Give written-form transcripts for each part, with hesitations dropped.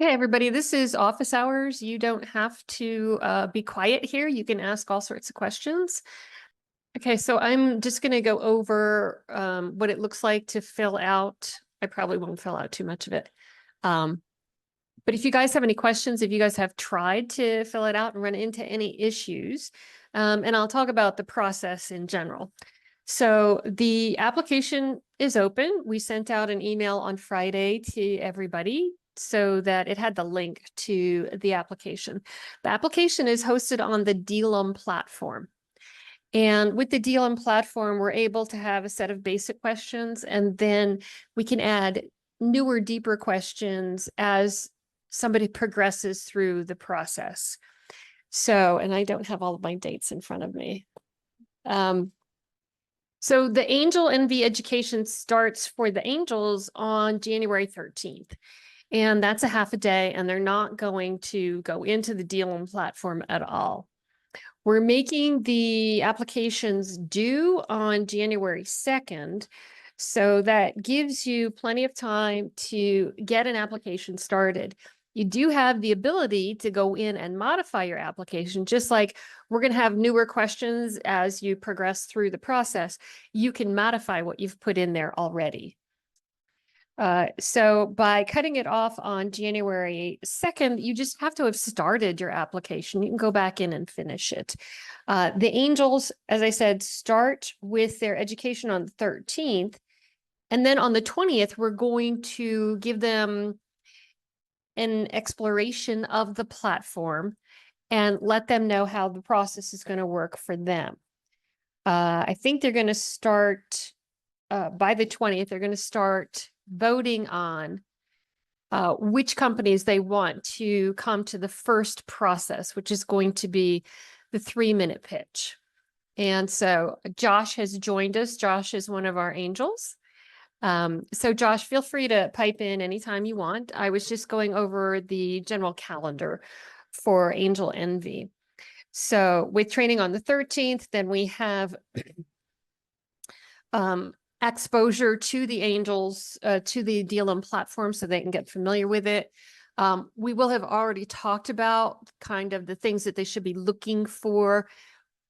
Hey, everybody, this is office hours. You don't have to be quiet here. You can ask all sorts of questions. Okay, so I'm just going to go over what it looks like to fill out. I probably won't fill out too much of it. Um, but if you guys have any questions, if you guys have tried to fill it out and run into any issues, and I'll talk about the process in general. So the application is open. We sent out an email on Friday to everybody so that it had the link to the application. The application is hosted on the Dealum platform. And with the Dealum platform, we're able to have a set of basic questions, and then we can add newer, deeper questions as somebody progresses through the process. So, and I don't have all of my dates in front of me. So the AngelNV education starts for the angels on January 13th. And that's a half a day, and they're not going to go into the Dealum platform at all. We're making the applications due on January 2nd. So that gives you plenty of time to get an application started. You do have the ability to go in and modify your application, just like we're going to have newer questions as you progress through the process. You can modify what you've put in there already. So by cutting it off on January 2nd, you just have to have started your application. You can go back in and finish it. The angels, as I said, start with their education on the 13th. And then on the 20th, we're going to give them an exploration of the platform and let them know how the process is going to work for them. I think they're going to start by the 20th, they're going to start voting on which companies they want to come to the first process, which is going to be the 3-minute pitch. And so Josh has joined us. Josh is one of our angels. So Josh, feel free to pipe in anytime you want. I was just going over the general calendar for AngelNV. So with training on the 13th, then we have exposure to the angels, to the Dealum platform so they can get familiar with it. We will have already talked about kind of the things that they should be looking for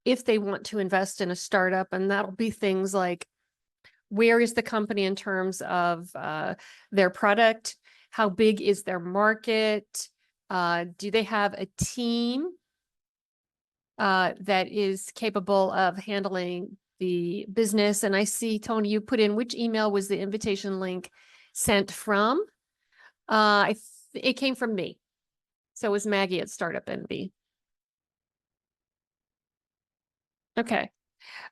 if they want to invest in a startup. And that'll be things like, where is the company in terms of their product? How big is their market? Do they have a team that is capable of handling the business? And I see, Tony, you put in which email was the invitation link sent from? It came from me. So it was Maggie at Startup NV. Okay.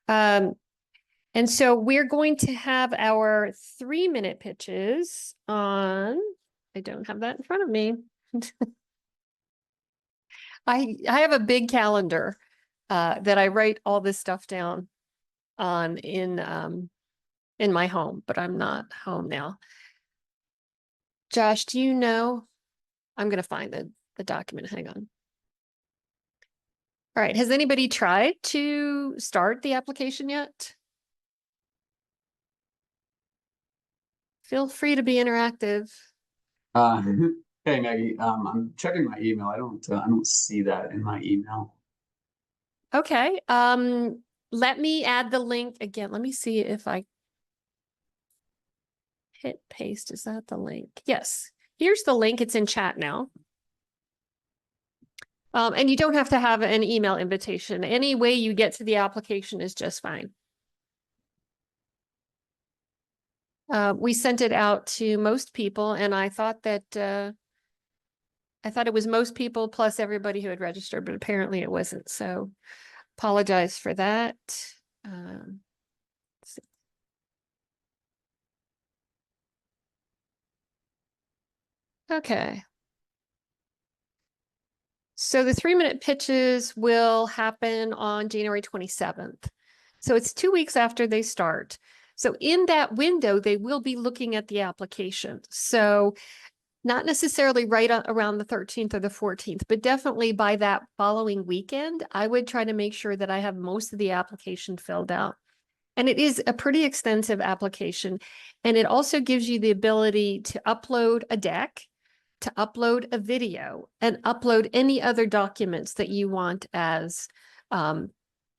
And so we're going to have our 3-minute pitches on, I don't have that in front of me. I have a big calendar that I write all this stuff down on in my home, but I'm not home now. Josh, do you know? I'm going to find the document. Hang on. All right. Has anybody tried to start the application yet? Feel free to be interactive. Uh, hey Maggie, I'm checking my email. I don't see that in my email. Okay. Let me add the link again. Let me see if I hit paste. Is that the link? Yes. Here's the link. It's in chat now. And you don't have to have an email invitation. Any way you get to the application is just fine. We sent it out to most people, and I thought that it was most people plus everybody who had registered, but apparently it wasn't. So apologize for that. Okay. So the 3-minute pitches will happen on January 27th. So it's 2 weeks after they start. So in that window, they will be looking at the application. So not necessarily right around the 13th or the 14th, but definitely by that following weekend, I would try to make sure that I have most of the application filled out. And it is a pretty extensive application. And it also gives you the ability to upload a deck to upload a video and upload any other documents that you want as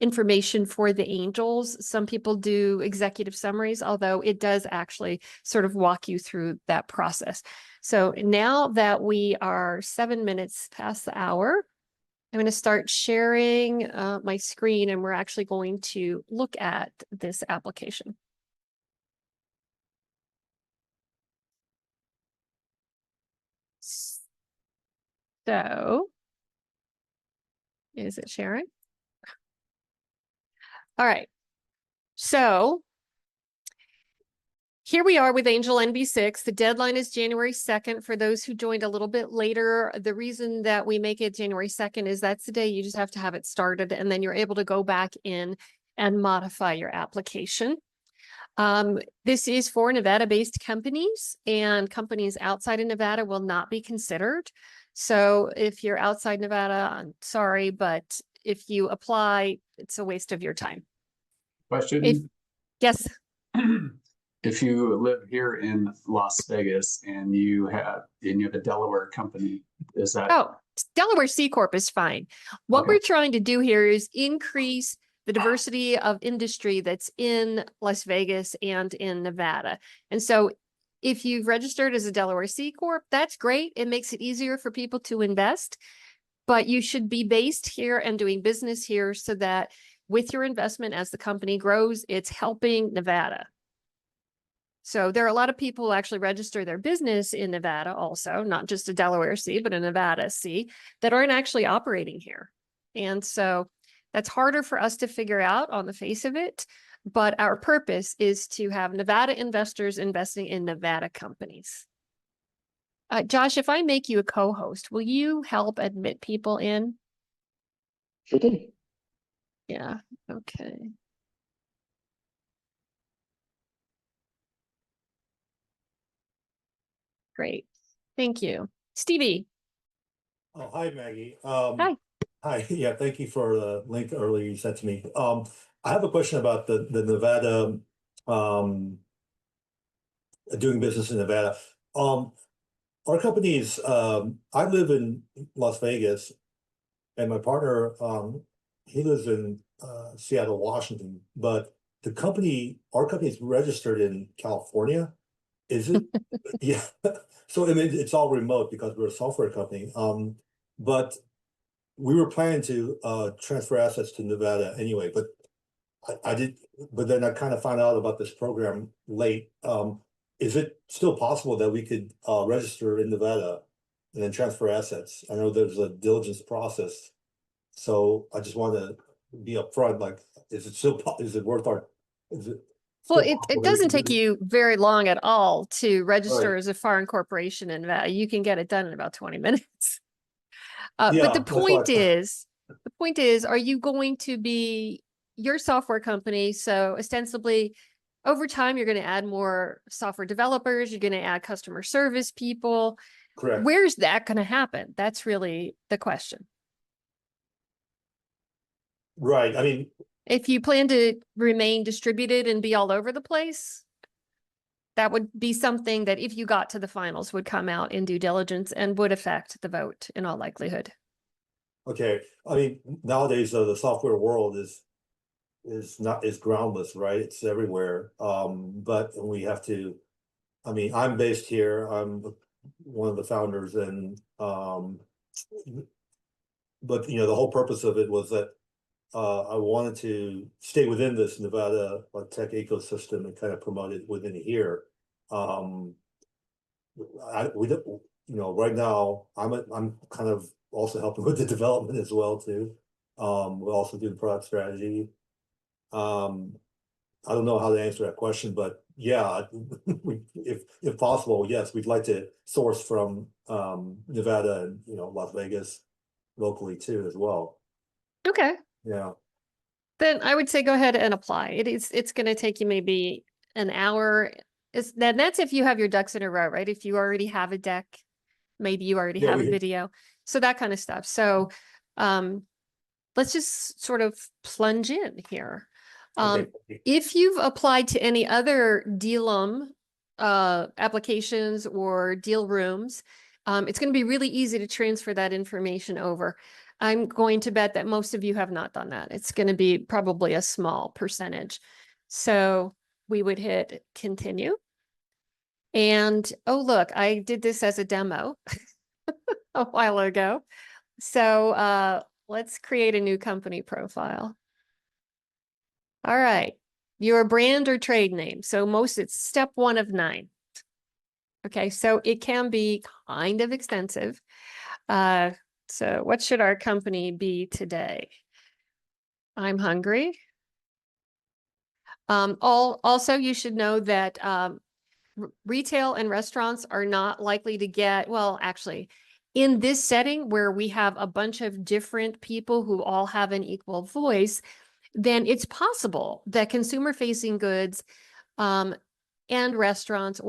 information for the angels. Some people do executive summaries, although it does actually sort of walk you through that process. So now that we are 7 minutes past the hour, I'm going to start sharing my screen, and we're actually going to look at this application. So, is it sharing? All right. So here we are with AngelNV 6. The deadline is January 2nd. For those who joined a little bit later, the reason that we make it January 2nd is that's the day you just have to have it started, and then you're able to go back in and modify your application. This is for Nevada-based companies, and companies outside of Nevada will not be considered. So if you're outside Nevada, I'm sorry, but if you apply, it's a waste of your time. Question. Yes. If you live here in Las Vegas and you have a Delaware company, is that? Oh, Delaware C Corp is fine. What Okay. we're trying to do here is increase the diversity of industry that's in Las Vegas and in Nevada. And so if you've registered as a Delaware C Corp, that's great. It makes it easier for people to invest, but you should be based here and doing business here so that with your investment, as the company grows, it's helping Nevada. So there are a lot of people who actually register their business in Nevada also, not just a Delaware C, but a Nevada C, that aren't actually operating here. And so that's harder for us to figure out on the face of it. But our purpose is to have Nevada investors investing in Nevada companies. Josh, if I make you a co-host, will you help admit people in? Sure thing. Yeah, okay. Great. Thank you. Stevie. Oh, hi, Maggie. Hi. Hi. Yeah, thank you for the link earlier you sent to me. I have a question about the Nevada, doing business in Nevada. Our companies, I live in Las Vegas, and my partner, he lives in Seattle, Washington, but our company is registered in California. Is it? Yeah. So I mean, it's all remote because we're a software company. But we were planning to transfer assets to Nevada anyway, but but then I kind of found out about this program late. Is it still possible that we could register in Nevada and then transfer assets? I know there's a diligence process, so I just want to be upfront. Like, is it worth our? Is it Well, still it possible that we doesn't can take do you very long at all to register Right. as a foreign corporation in Nevada. You can get it done in about 20 minutes. But Yeah, the that's why. point is, are you going to be your software company? So ostensibly, over time, you're going to add more software developers. You're going to add customer service people. Correct. Where's that going to happen? That's really the question. Right. I mean, If you plan to remain distributed and be all over the place, that would be something that if you got to the finals would come out in due diligence and would affect the vote in all likelihood. okay. I mean, nowadays the software world is groundless, right? It's everywhere. But we have to. I mean, I'm based here. I'm one of the founders, and but the whole purpose of it was that I wanted to stay within this Nevada tech ecosystem and kind of promote it within here. We don't, right now I'm kind of also helping with the development as well too. We're also doing product strategy. I don't know how to answer that question, but yeah, if possible, yes, we'd like to source from Nevada and Las Vegas locally too as well. Okay. Yeah. Then I would say go ahead and apply. It's going to take you maybe an hour. That's if you have your ducks in a row, right? If you already have a deck, maybe you already Yeah, have a video. So that kind of stuff. So let's just sort of plunge in here. Okay. If you've applied to any other Dealum applications or deal rooms, It's going to be really easy to transfer that information over. I'm going to bet that most of you have not done that. It's going to be probably a small percentage. So we would hit continue. And oh, look, I did this as a demo a while ago. So let's create a new company profile. All right. Your brand or trade name. So it's step 1 of 9. Okay, so it can be kind of extensive. So what should our company be today? I'm hungry. Also, you should know that retail and restaurants are not likely to get, well, actually, in this setting where we have a bunch of different people who all have an equal voice, then it's possible that consumer-facing goods and restaurants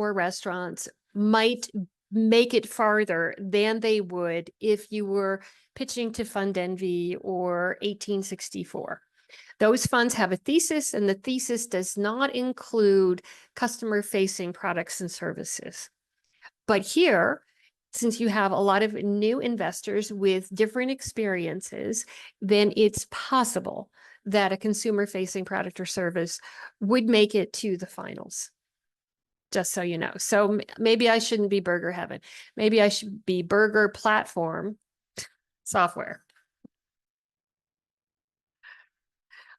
might make it farther than they would if you were pitching to FundNV or 1864. Those funds have a thesis, and the thesis does not include customer-facing products and services. But here, since you have a lot of new investors with different experiences, then it's possible that a consumer-facing product or service would make it to the finals. Just so you know. So maybe I shouldn't be Burger Heaven. Maybe I should be Burger Platform Software.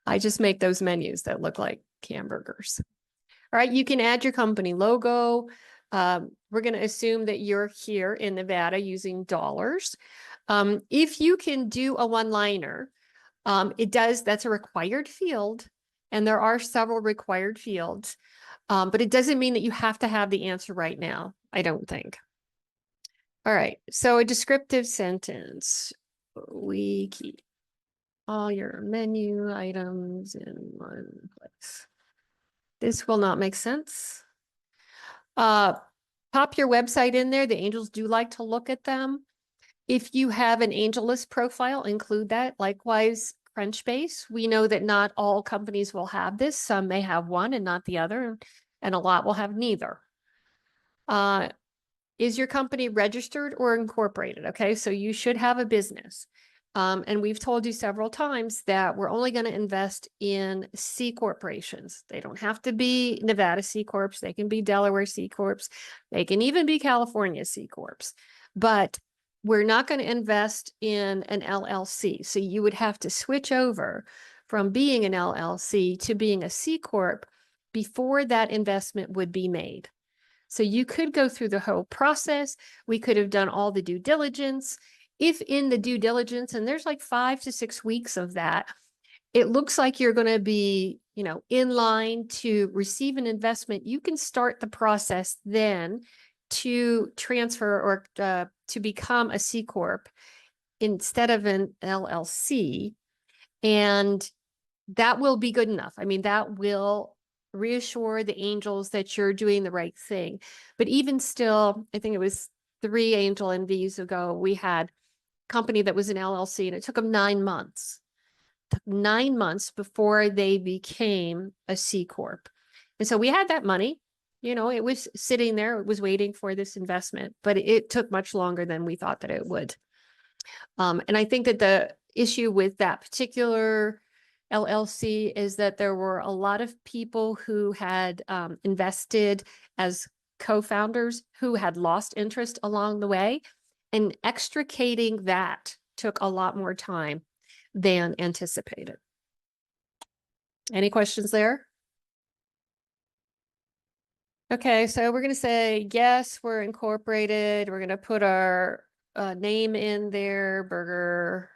I just make those menus that look like hamburgers. All right, you can add your company logo. We're going to assume that you're here in Nevada using dollars. If you can do a one-liner, that's a required field, and there are several required fields. But it doesn't mean that you have to have the answer right now, I don't think. All right, so a descriptive sentence. We keep all your menu items in one place. This will not make sense. Pop your website in there. The angels do like to look at them. If you have an AngelList profile, include that. Likewise, Crunchbase. We know that not all companies will have this. Some may have one and not the other, and a lot will have neither. Is your company registered or incorporated? Okay, so you should have a business. And we've told you several times that we're only going to invest in C corporations. They don't have to be Nevada C Corps. They can be Delaware C Corps. They can even be California C Corps. But we're not going to invest in an LLC. So you would have to switch over from being an LLC to being a C Corp before that investment would be made. So you could go through the whole process. We could have done all the due diligence. If in the due diligence, and there's like 5 to 6 weeks of that, it looks like you're going to be, in line to receive an investment, you can start the process then to transfer or to become a C Corp instead of an LLC. And that will be good enough. I mean, that will reassure the angels that you're doing the right thing. But even still, I think it was 3 AngelNVs ago, we had company that was an LLC, and it took them 9 months. It took 9 months before they became a C Corp. And so we had that money, it was sitting there, it was waiting for this investment, but it took much longer than we thought that it would. And I think that the issue with that particular LLC is that there were a lot of people who had invested as co-founders who had lost interest along the way. And extricating that took a lot more time than anticipated. Any questions there? Okay, so we're going to say, yes, we're incorporated. We're going to put our name in there, Burger.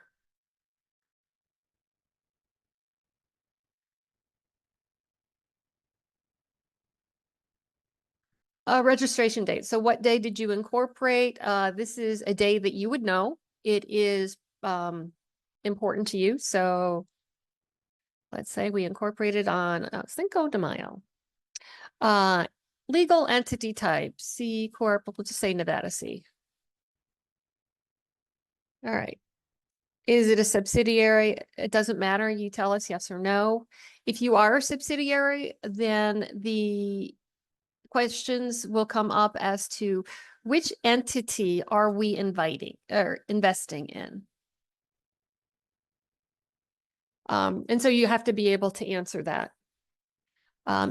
Registration date. So what day did you incorporate? This is a day that you would know. It is important to you. So let's say we incorporated on Cinco de Mayo. Legal entity type, C Corp, we'll just say Nevada C. All right. Is it a subsidiary? It doesn't matter. You tell us yes or no. If you are a subsidiary, then the questions will come up as to which entity are we inviting or investing in? And so you have to be able to answer that.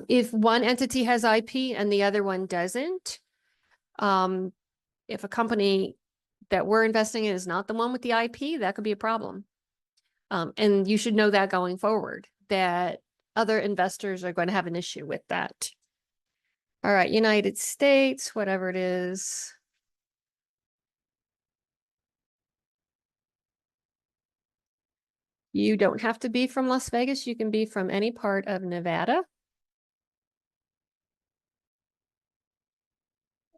If one entity has IP and the other one doesn't, if a company that we're investing in is not the one with the IP, that could be a problem. And you should know that going forward, that other investors are going to have an issue with that. All right, United States, whatever it is. You don't have to be from Las Vegas. You can be from any part of Nevada.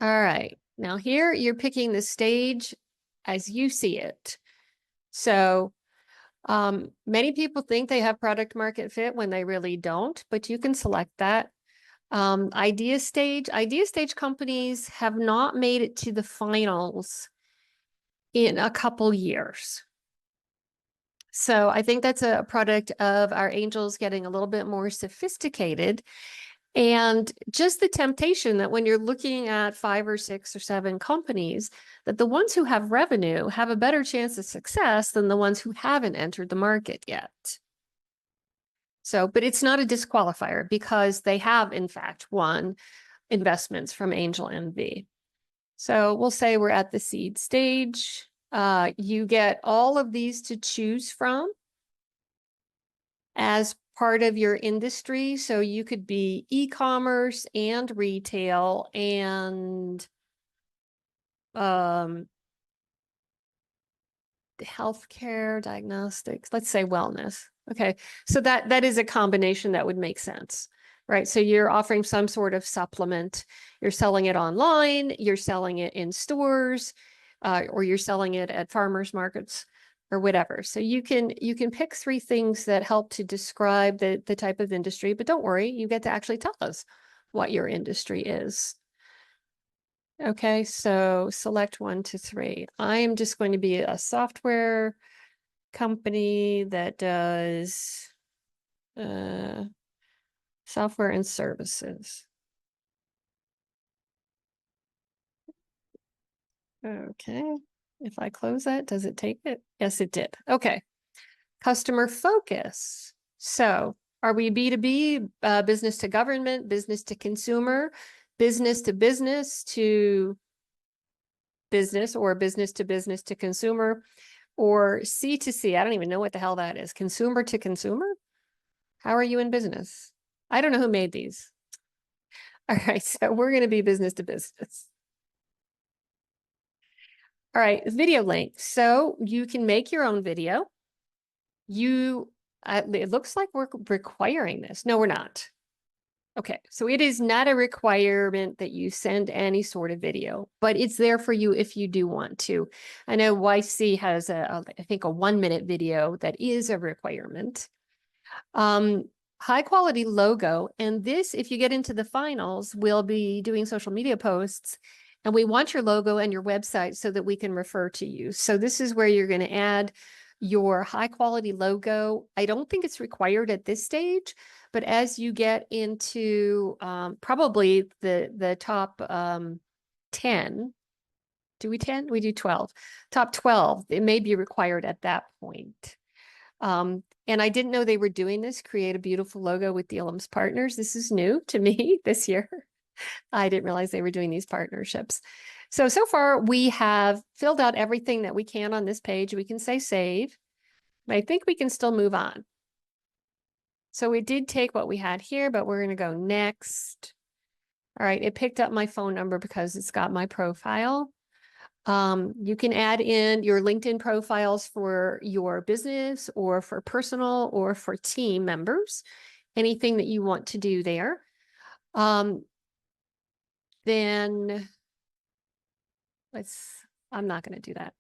All right, now here you're picking the stage as you see it. So many people think they have product market fit when they really don't, but you can select that. Idea stage companies have not made it to the finals in a couple years. So I think that's a product of our angels getting a little bit more sophisticated, and just the temptation that when you're looking at 5 or 6 or 7 companies, that the ones who have revenue have a better chance of success than the ones who haven't entered the market yet. So, but it's not a disqualifier because they have in fact won investments from AngelNV. So we'll say we're at the seed stage. You get all of these to choose from as part of your industry. So you could be e-commerce and retail and healthcare, diagnostics, let's say wellness. Okay, so that is a combination that would make sense, right? So you're offering some sort of supplement. You're selling it online, you're selling it in stores, or you're selling it at farmers markets or whatever. So you can pick 3 things that help to describe the type of industry, but don't worry, you get to actually tell us what your industry is. Okay, so select 1 to 3. I am just going to be a software company that does software and services. Okay, if I close that, does it take it? Yes, it did. Okay, customer focus. So are we B2B, business to government, business to consumer, business to business to business, or business to consumer, or C to C? I don't even know what the hell that is. Consumer to consumer? How are you in business? I don't know who made these. All right, so we're going to be business to business. All right, video link. So you can make your own video. It looks like we're requiring this. No, we're not. Okay, so it is not a requirement that you send any sort of video, but it's there for you if you do want to. I know YC has I think a 1-minute video that is a requirement. High quality logo. And this, if you get into the finals, we'll be doing social media posts, and we want your logo and your website so that we can refer to you. So this is where you're going to add your high quality logo. I don't think it's required at this stage, but as you get into probably the top 10, do we 10? We do 12. Top 12, it may be required at that point. And I didn't know they were doing this, create a beautiful logo with Dealum's partners. This is new to me this year. I didn't realize they were doing these partnerships. So far we have filled out everything that we can on this page. We can say save. I think we can still move on. So we did take what we had here, but we're going to go next. All right, it picked up my phone number because it's got my profile. You can add in your LinkedIn profiles for your business or for personal or for team members, anything that you want to do there. Then I'm not going to do that.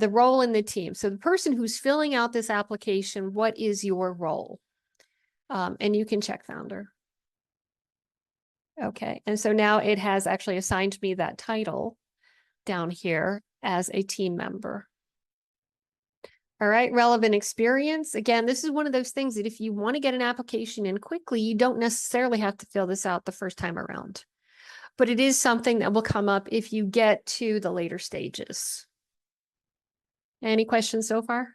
The role in the team. So the person who's filling out this application, what is your role? And you can check founder. Okay, and so now it has actually assigned me that title down here as a team member. All right, relevant experience. Again, this is one of those things that if you want to get an application in quickly, you don't necessarily have to fill this out the first time around. but it is something that will come up if you get to the later stages. Any questions so far?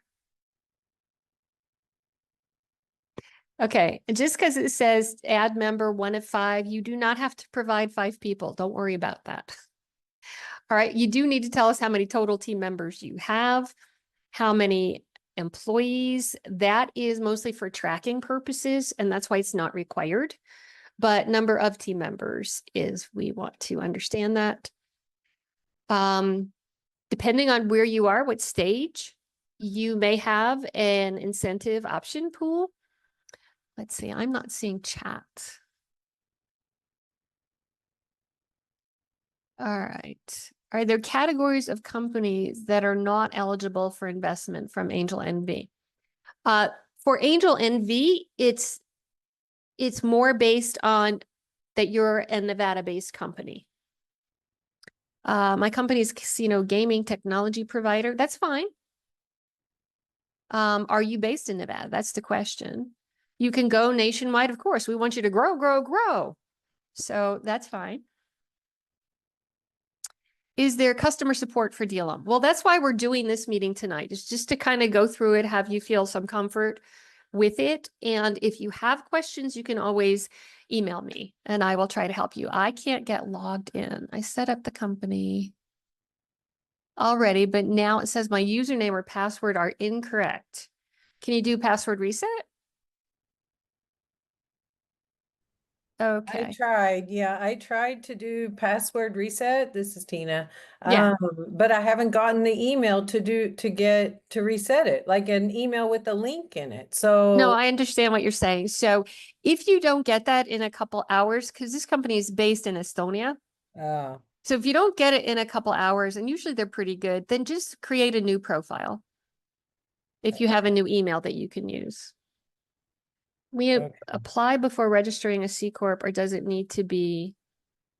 Okay, and just because it says add member 1 of 5, you do not have to provide 5 people. Don't worry about that. All right, you do need to tell us how many total team members you have, how many employees. That is mostly for tracking purposes, and that's why it's not required. But number of team members is, we want to understand that. Depending on where you are, what stage, you may have an incentive option pool. Let's see, I'm not seeing chat. All right. Are there categories of companies that are not eligible for investment from AngelNV? For AngelNV, it's more based on that you're a Nevada-based company. My company is casino gaming technology provider. That's fine. Are you based in Nevada? That's the question. You can go nationwide, of course. We want you to grow, grow, grow. So that's fine. Is there customer support for Dealum? Well, that's why we're doing this meeting tonight, is just to kind of go through it, have you feel some comfort with it. And if you have questions, you can always email me and I will try to help you. I can't get logged in. I set up the company already, but now it says my username or password are incorrect. Can you do password reset? Okay. I tried to do password reset. This is Tina. Yeah. But I haven't gotten the email to reset it, like an email with a link in it. So No, I understand what you're saying. So if you don't get that in a couple hours, because this company is based in Estonia. So if you don't get it in a couple hours, and usually they're pretty good, then just create a new profile. If you have a new email that you can use. We Okay. apply before registering a C Corp, or does it need to be,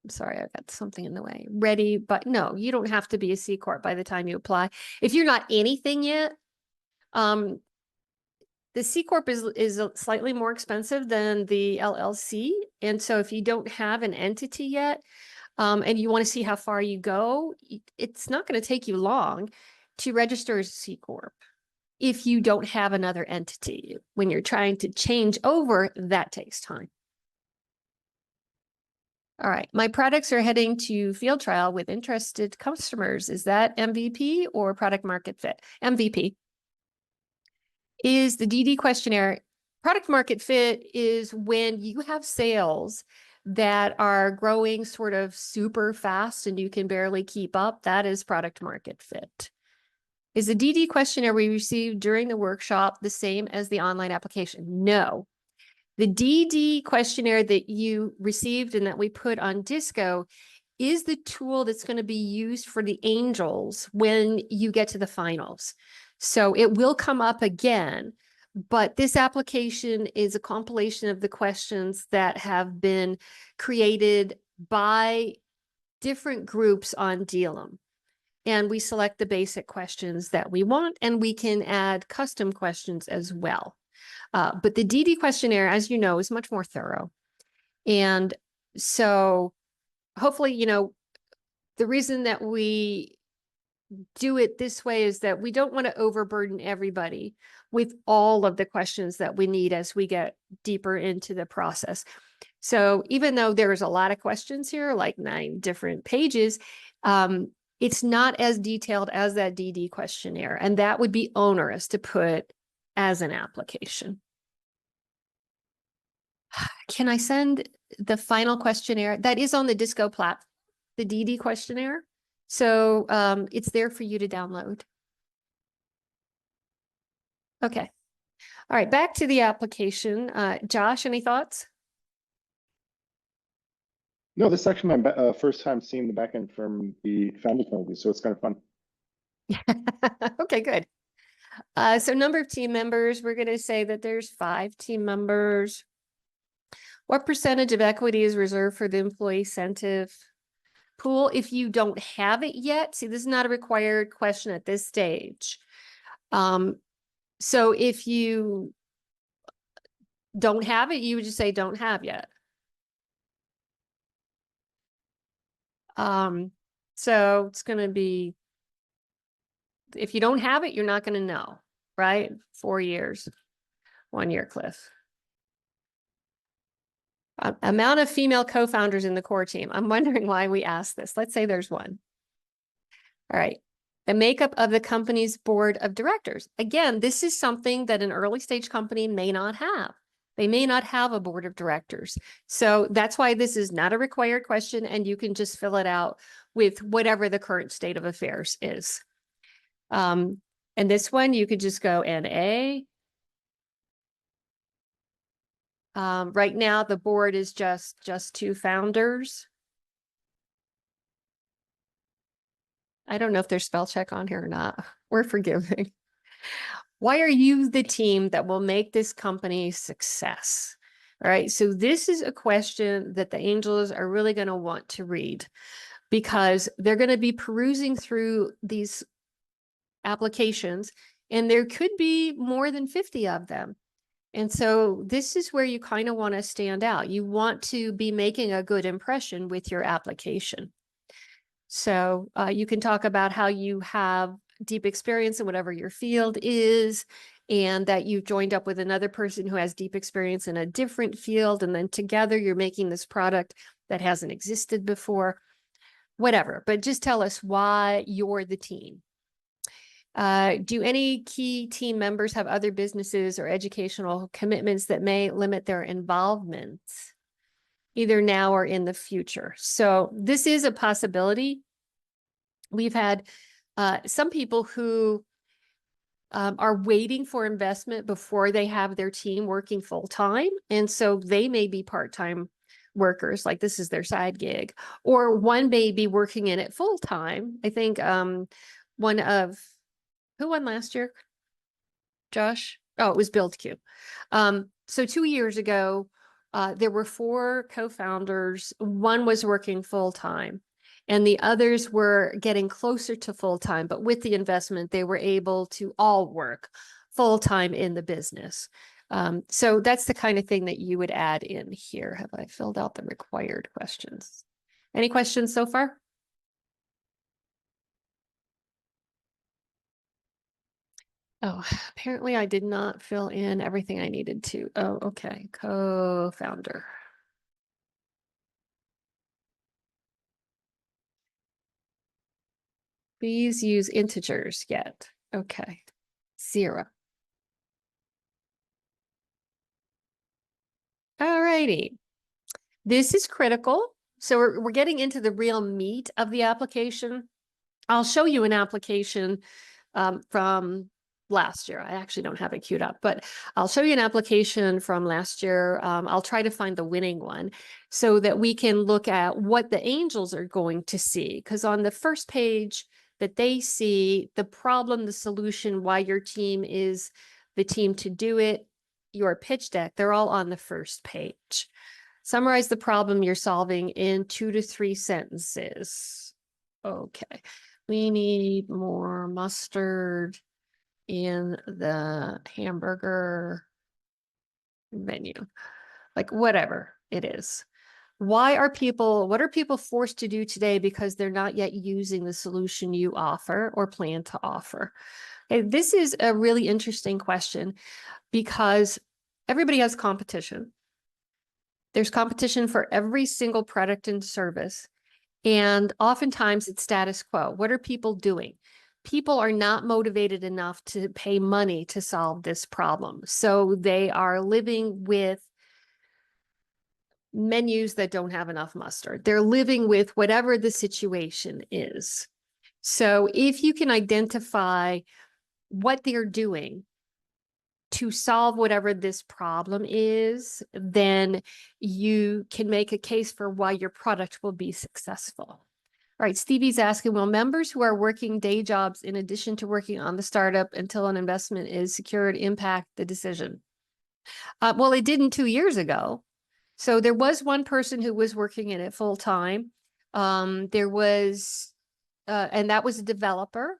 I'm sorry, I've got something in the way, ready, but no, you don't have to be a C Corp by the time you apply. If you're not anything yet, the C Corp is slightly more expensive than the LLC. And so if you don't have an entity yet, and you want to see how far you go, it's not going to take you long to register as a C Corp. If you don't have another entity, when you're trying to change over, that takes time. All right, my products are heading to field trial with interested customers. Is that MVP or product market fit? MVP. Is the DD questionnaire, product market fit is when you have sales that are growing sort of super fast and you can barely keep up. That is product market fit. Is the DD questionnaire we received during the workshop the same as the online application? No. The DD questionnaire that you received and that we put on Disco is the tool that's going to be used for the Angels when you get to the finals. So it will come up again, but this application is a compilation of the questions that have been created by different groups on Dealum. And we select the basic questions that we want, and we can add custom questions as well. But the DD questionnaire, as you know, is much more thorough. And so hopefully, you know, the reason that we do it this way is that we don't want to overburden everybody with all of the questions that we need as we get deeper into the process. So even though there's a lot of questions here, like 9 different pages, it's not as detailed as that DD questionnaire, and that would be onerous to put as an application. Can I send the final questionnaire that is on the Disco platform, the DD questionnaire? So it's there for you to download. Okay. All right, back to the application. Josh, any thoughts? No, this is actually my first time seeing the backend from the founding community, so it's kind of fun. Okay, good. So number of team members, we're going to say that there's 5 team members. What percentage of equity is reserved for the employee incentive pool? If you don't have it yet, see, this is not a required question at this stage. So if you don't have it, you would just say don't have yet. So it's going to be, if you don't have it, you're not going to know, right? 4 years, 1 year cliff. Amount of female co-founders in the core team. I'm wondering why we asked this. Let's say there's one. All right. The makeup of the company's board of directors. Again, this is something that an early stage company may not have. They may not have a board of directors. So that's why this is not a required question, and you can just fill it out with whatever the current state of affairs is. And this one, you could just go NA. Right now, the board is just 2 founders. I don't know if there's spell check on here or not. We're forgiving. Why are you the team that will make this company a success? All right. So this is a question that the angels are really going to want to read, because they're going to be perusing through these applications, and there could be more than 50 of them. And so this is where you kind of want to stand out. You want to be making a good impression with your application. So you can talk about how you have deep experience in whatever your field is, and that you've joined up with another person who has deep experience in a different field. And then together you're making this product that hasn't existed before, whatever. But just tell us why you're the team. Do any key team members have other businesses or educational commitments that may limit their involvement, either now or in the future? So this is a possibility. We've had some people who are waiting for investment before they have their team working full time. And so they may be part-time workers, like this is their side gig, or one may be working in it full time. I think who won last year? Josh? Oh, it was BuildQ. So 2 years ago, there were 4 co-founders. One was working full time, and the others were getting closer to full time. But with the investment, they were able to all work full time in the business. So that's the kind of thing that you would add in here. Have I filled out the required questions? Any questions so far? Oh, apparently I did not fill in everything I needed to. Oh, okay. Co-founder. Please use integers yet. Okay. 0. All righty. This is critical. So we're getting into the real meat of the application. I'll show you an application from last year. I actually don't have it queued up, but I'll show you an application from last year. I'll try to find the winning one so that we can look at what the angels are going to see. Because on the first page that they see, the problem, the solution, why your team is the team to do it, your pitch deck, they're all on the first page. Summarize the problem you're solving in 2 to 3 sentences. Okay. We need more mustard in the hamburger menu, like whatever it is. What are people forced to do today because they're not yet using the solution you offer or plan to offer? Okay, this is a really interesting question because everybody has competition. There's competition for every single product and service. And oftentimes it's status quo. What are people doing? People are not motivated enough to pay money to solve this problem. So they are living with menus that don't have enough mustard. They're living with whatever the situation is. So if you can identify what they're doing to solve whatever this problem is, then you can make a case for why your product will be successful. All right, Stevie's asking, will members who are working day jobs in addition to working on the startup until an investment is secured impact the decision? Well, it didn't 2 years ago. So there was one person who was working in it full time. There was, and that was a developer.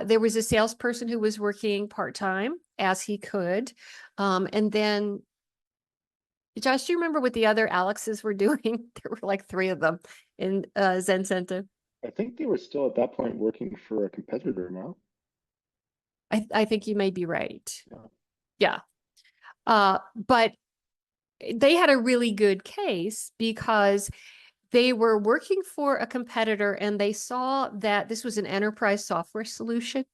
There was a salesperson who was working part-time as he could. And then Josh, do you remember what the other Alexes were doing? There were like 3 of them in Zencentive. I think they were still at that point working for a competitor now. I think you may be right. Yeah. Yeah. But they had a really good case because they were working for a competitor and they saw that this was an enterprise software solution.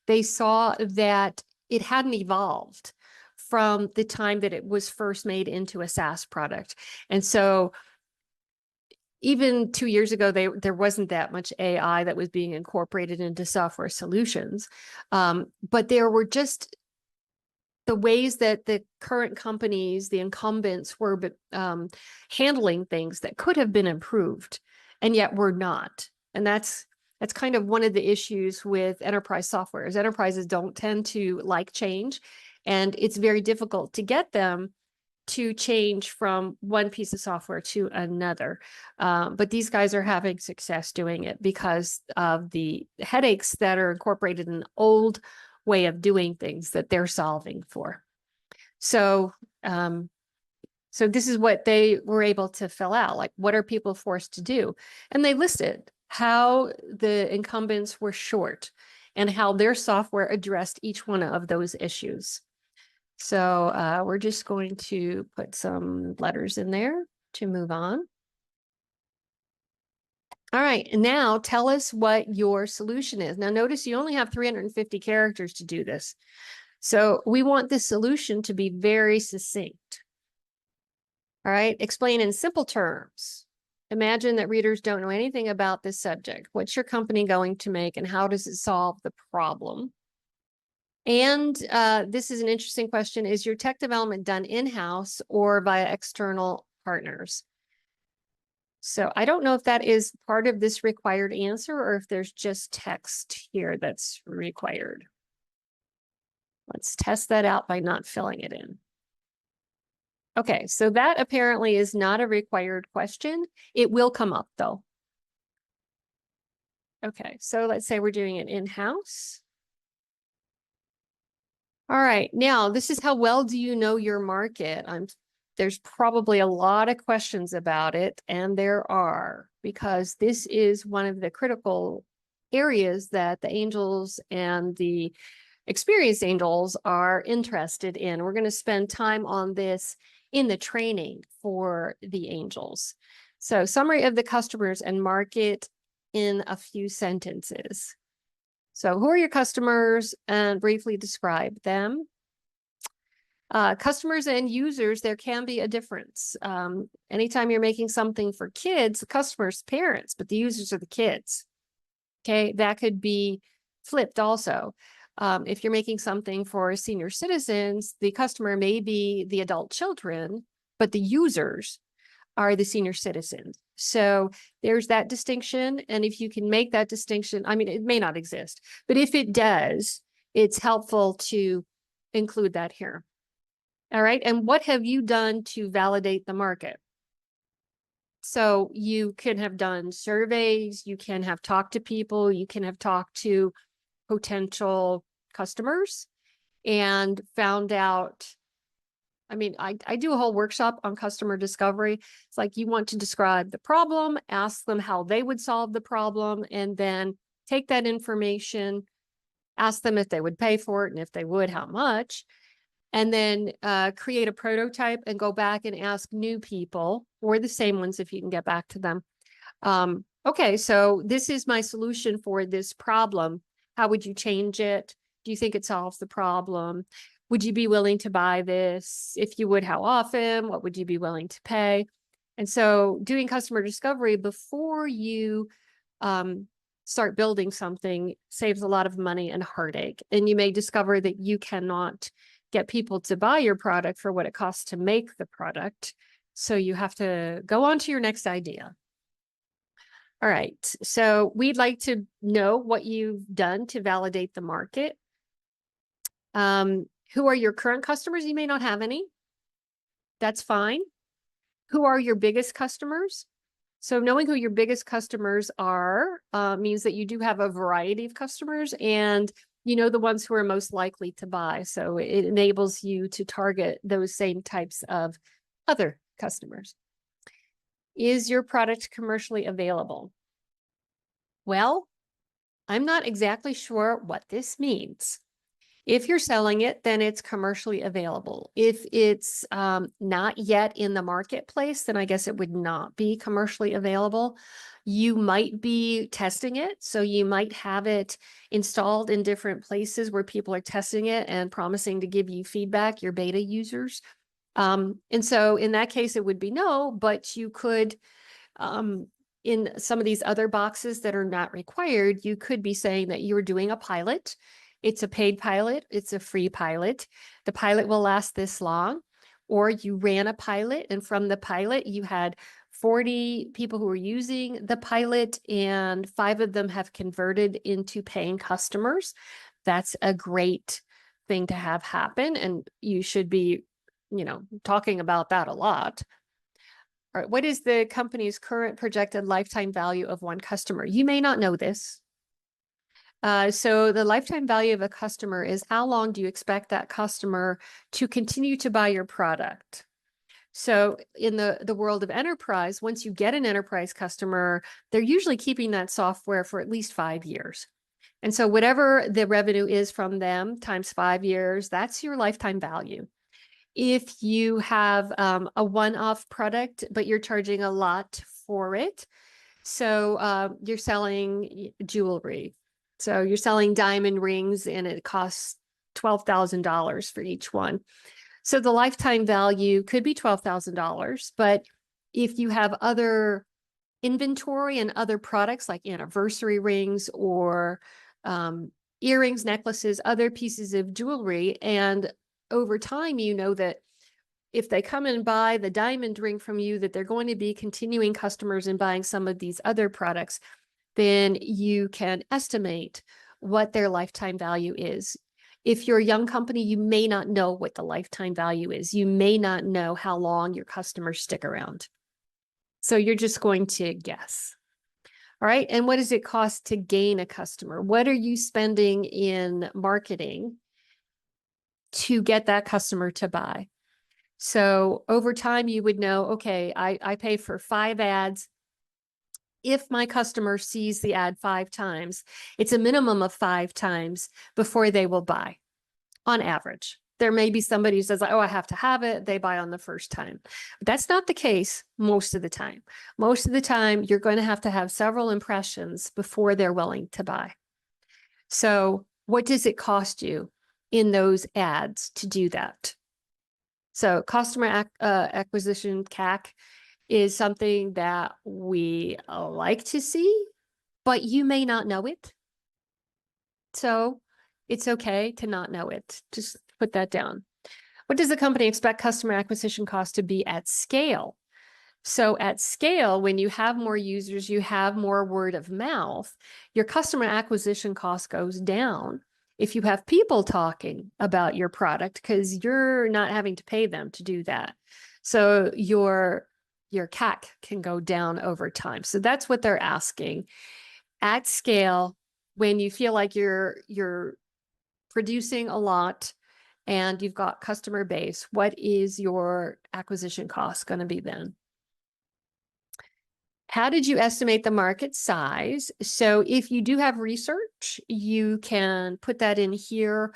They saw that it hadn't evolved from the time that it was first made into a SaaS product. And so even 2 years ago, there wasn't that much AI that was being incorporated into software solutions. But there were just the ways that the current companies, the incumbents, were handling things that could have been improved, and yet were not. And that's kind of one of the issues with enterprise software is enterprises don't tend to like change, and it's very difficult to get them to change from one piece of software to another. But these guys are having success doing it because of the headaches that are incorporated in an old way of doing things that they're solving for. So, so this is what they were able to fill out. Like, what are people forced to do? And they listed how the incumbents were short and how their software addressed each one of those issues. So we're just going to put some letters in there to move on. All right, and now tell us what your solution is. Now notice you only have 350 characters to do this. So we want this solution to be very succinct. All right, explain in simple terms. Imagine that readers don't know anything about this subject. What's your company going to make and how does it solve the problem? And this is an interesting question. Is your tech development done in-house or via external partners? So I don't know if that is part of this required answer or if there's just text here that's required. Let's test that out by not filling it in. Okay, so that apparently is not a required question. It will come up though. Okay, so let's say we're doing it in-house. All right, now this is how well do you know your market? There's probably a lot of questions about it, and there are, because this is one of the critical areas that the angels and the experienced angels are interested in. We're going to spend time on this in the training for the angels. So, summary of the customers and market in a few sentences. So, who are your customers and briefly describe them? Customers and users, there can be a difference. Anytime you're making something for kids, the customer's parents, but the users are the kids. Okay, that could be flipped also. If you're making something for senior citizens, the customer may be the adult children, but the users are the senior citizens. So there's that distinction. And if you can make that distinction, I mean, it may not exist, but if it does, it's helpful to include that here. All right. And what have you done to validate the market? So you can have done surveys, you can have talked to people, you can have talked to potential customers and found out. I mean, I do a whole workshop on customer discovery. It's like you want to describe the problem, ask them how they would solve the problem, and then take that information, ask them if they would pay for it, and if they would, how much, and then create a prototype and go back and ask new people or the same ones if you can get back to them. Okay, so this is my solution for this problem. How would you change it? Do you think it solves the problem? Would you be willing to buy this? If you would, how often? What would you be willing to pay? And so doing customer discovery before you start building something saves a lot of money and heartache. And you may discover that you cannot get people to buy your product for what it costs to make the product. So you have to go on to your next idea. All right, so we'd like to know what you've done to validate the market. Who are your current customers? You may not have any. That's fine. Who are your biggest customers? So knowing who your biggest customers are means that you do have a variety of customers and you know the ones who are most likely to buy. So it enables you to target those same types of other customers. Is your product commercially available? Well, I'm not exactly sure what this means. If you're selling it, then it's commercially available. If it's not yet in the marketplace, then I guess it would not be commercially available. You might be testing it. So you might have it installed in different places where people are testing it and promising to give you feedback, your beta users. And so in that case, it would be no, but you could, in some of these other boxes that are not required, you could be saying that you're doing a pilot. It's a paid pilot. It's a free pilot. The pilot will last this long. Or you ran a pilot, and from the pilot, you had 40 people who were using the pilot, and 5 of them have converted into paying customers. That's a great thing to have happen. And you should be, talking about that a lot. All right, what is the company's current projected lifetime value of one customer? You may not know this. So the lifetime value of a customer is how long do you expect that customer to continue to buy your product? So in the world of enterprise, once you get an enterprise customer, they're usually keeping that software for at least 5 years. And so whatever the revenue is from them times 5 years, that's your lifetime value. If you have a one-off product, but you're charging a lot for it, so you're selling jewelry. So you're selling diamond rings and it costs $12,000 for each one. So the lifetime value could be $12,000, but if you have other inventory and other products like anniversary rings or earrings, necklaces, other pieces of jewelry, and over time, you know that if they come and buy the diamond ring from you, that they're going to be continuing customers and buying some of these other products, then you can estimate what their lifetime value is. If you're a young company, you may not know what the lifetime value is. You may not know how long your customers stick around. So you're just going to guess. All right. And what does it cost to gain a customer? What are you spending in marketing to get that customer to buy? So over time, you would know, okay, I pay for 5 ads. If my customer sees the ad 5 times, it's a minimum of 5 times before they will buy on average. There may be somebody who says, oh, I have to have it. They buy on the first time. But that's not the case most of the time. Most of the time, you're going to have several impressions before they're willing to buy. So what does it cost you in those ads to do that? So customer acquisition CAC is something that we like to see, but you may not know it. So it's okay to not know it. Just put that down. What does the company expect customer acquisition cost to be at scale? So at scale, when you have more users, you have more word of mouth, your customer acquisition cost goes down if you have people talking about your product, because you're not having to pay them to do that. So your CAC can go down over time. So that's what they're asking. At scale, when you feel like you're producing a lot and you've got customer base, what is your acquisition cost going to be then? How did you estimate the market size? So if you do have research, you can put that in here.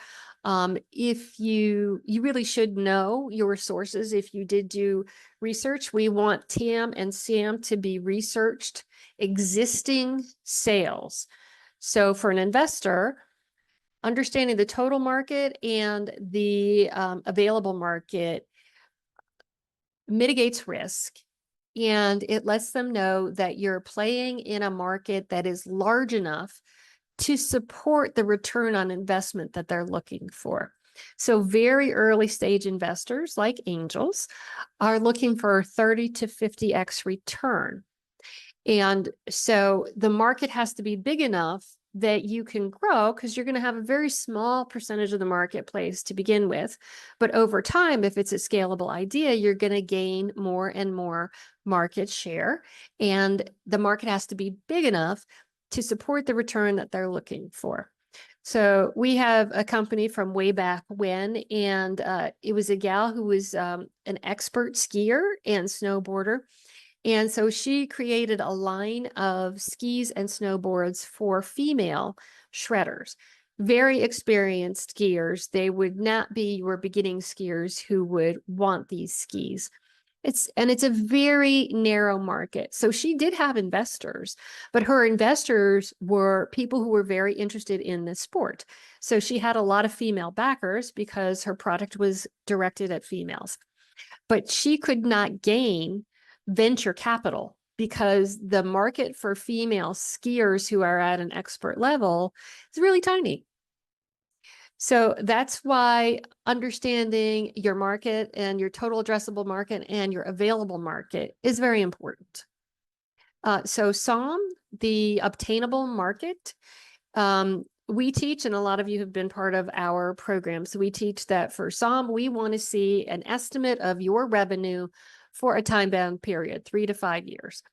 If you really should know your sources. If you did do research, we want TAM and SAM to be researched existing sales. So for an investor, understanding the total market and the available market mitigates risk. And it lets them know that you're playing in a market that is large enough to support the return on investment that they're looking for. So very early stage investors like angels are looking for 30 to 50x return. And so the market has to be big enough that you can grow, because you're going to have a very small percentage of the marketplace to begin with. But over time, if it's a scalable idea, you're going to gain more and more market share. And the market has to be big enough to support the return that they're looking for. So we have a company from way back when, and it was a gal who was an expert skier and snowboarder. And so she created a line of skis and snowboards for female shredders, very experienced skiers. They would not be your beginning skiers who would want these skis. It's a very narrow market. So she did have investors, but her investors were people who were very interested in this sport. So she had a lot of female backers because her product was directed at females. But she could not gain venture capital because the market for female skiers who are at an expert level is really tiny. So that's why understanding your market and your total addressable market and your available market is very important. So SOM, the obtainable market, we teach, and a lot of you have been part of our program. So we teach that for SOM, we want to see an estimate of your revenue for a time-bound period, 3 to 5 years.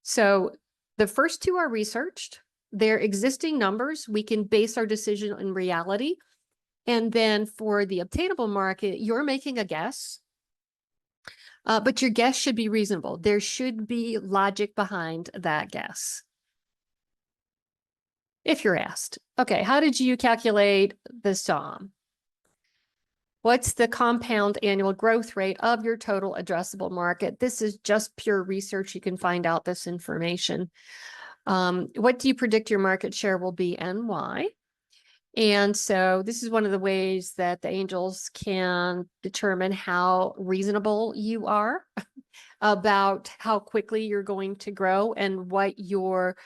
So the first two are researched. They're existing numbers. We can base our decision on reality. And then for the obtainable market, you're making a guess, but your guess should be reasonable. There should be logic behind that guess. If you're asked, okay, how did you calculate the SOM? What's the compound annual growth rate of your total addressable market? This is just pure research. You can find out this information. What do you predict your market share will be and why? And so this is one of the ways that the angels can determine how reasonable you are about how quickly you're going to grow and what your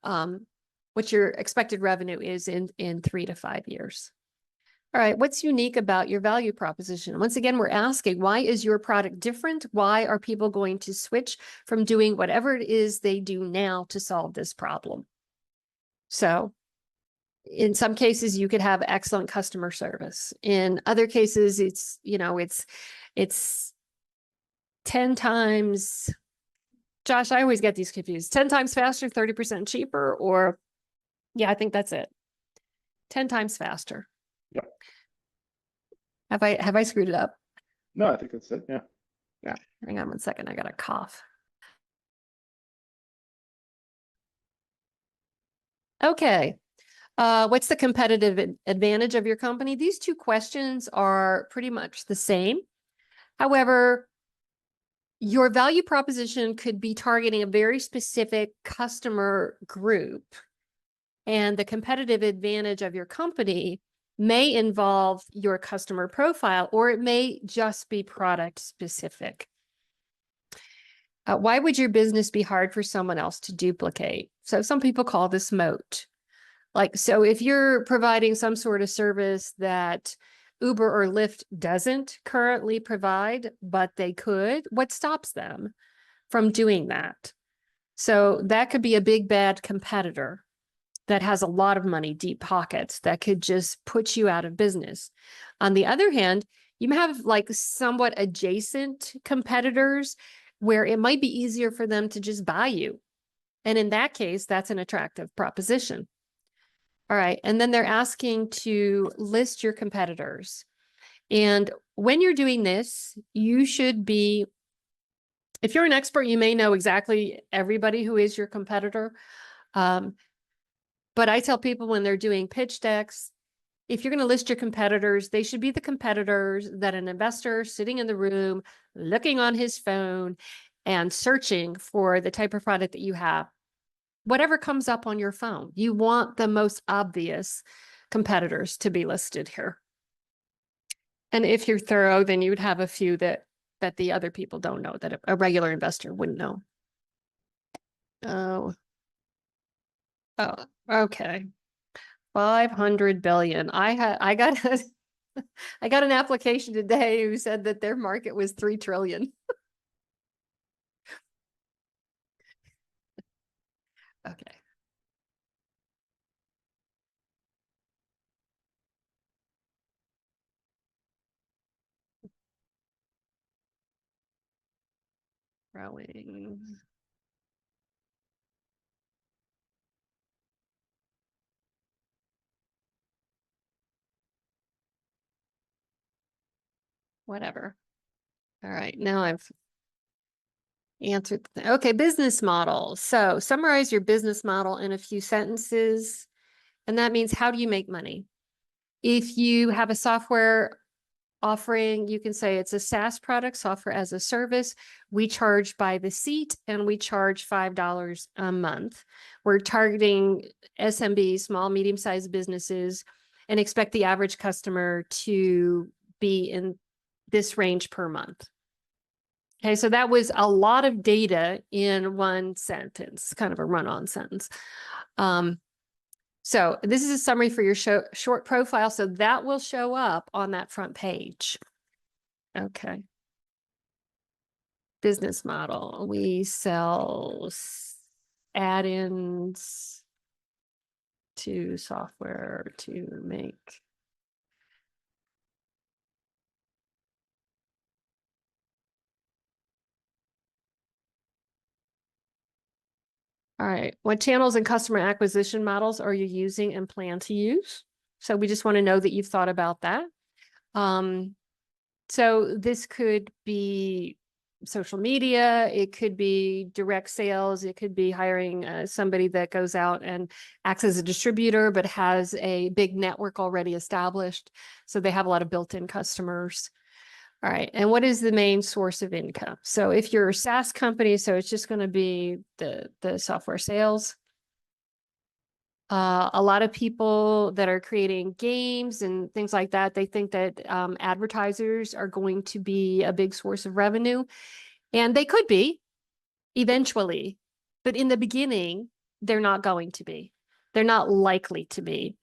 expected revenue is in 3 to 5 years. All right, what's unique about your value proposition? Once again, we're asking, why is your product different? Why are people going to switch from doing whatever it is they do now to solve this problem? So in some cases, you could have excellent customer service. In other cases, it's 10 times, Josh, I always get these confused. 10 times faster, 30% cheaper, or yeah, I think that's it. 10 times faster. Yep. Have I screwed it up? No, I think that's it. Yeah. Hang on one second. I got a cough. Okay. What's the competitive advantage of your company? These two questions are pretty much the same. However, your value proposition could be targeting a very specific customer group, and the competitive advantage of your company may involve your customer profile, or it may just be product specific. Why would your business be hard for someone else to duplicate? So some people call this moat. Like, so if you're providing some sort of service that Uber or Lyft doesn't currently provide, but they could, what stops them from doing that? So that could be a big bad competitor that has a lot of money, deep pockets, that could just put you out of business. On the other hand, you have like somewhat adjacent competitors where it might be easier for them to just buy you. And in that case, that's an attractive proposition. All right. And then they're asking to list your competitors. And when you're doing this, you should be, if you're an expert, you may know exactly everybody who is your competitor. But I tell people when they're doing pitch decks, if you're going to list your competitors, they should be the competitors that an investor sitting in the room, looking on his phone and searching for the type of product that you have. Whatever comes up on your phone, you want the most obvious competitors to be listed here. And if you're thorough, then you would have a few that the other people don't know, that a regular investor wouldn't know. Oh, okay. 500 billion. I got I got an application today who said that their market was 3 trillion. Okay. Growing. whatever. All right, now I've answered. Okay, business model. So summarize your business model in a few sentences. And that means, how do you make money? If you have a software offering, you can say it's a SaaS product, software as a service. We charge by the seat and we charge $5 a month. We're targeting SMB, small, medium-sized businesses, and expect the average customer to be in this range per month. Okay, so that was a lot of data in one sentence, kind of a run-on sentence. So this is a summary for your short profile. So that will show up on that front page. Okay. Business model. We sell add-ins to software to make. All right. What channels and customer acquisition models are you using and plan to use? So we just want to know that you've thought about that. So this could be social media, it could be direct sales, it could be hiring somebody that goes out and acts as a distributor, but has a big network already established. So they have a lot of built-in customers. All right. And what is the main source of income? So if you're a SaaS company, so it's just going to be the software sales. A lot of people that are creating games and things like that, they think that advertisers are going to be a big source of revenue. And they could be eventually, but in the beginning, they're not going to be. They're not likely to be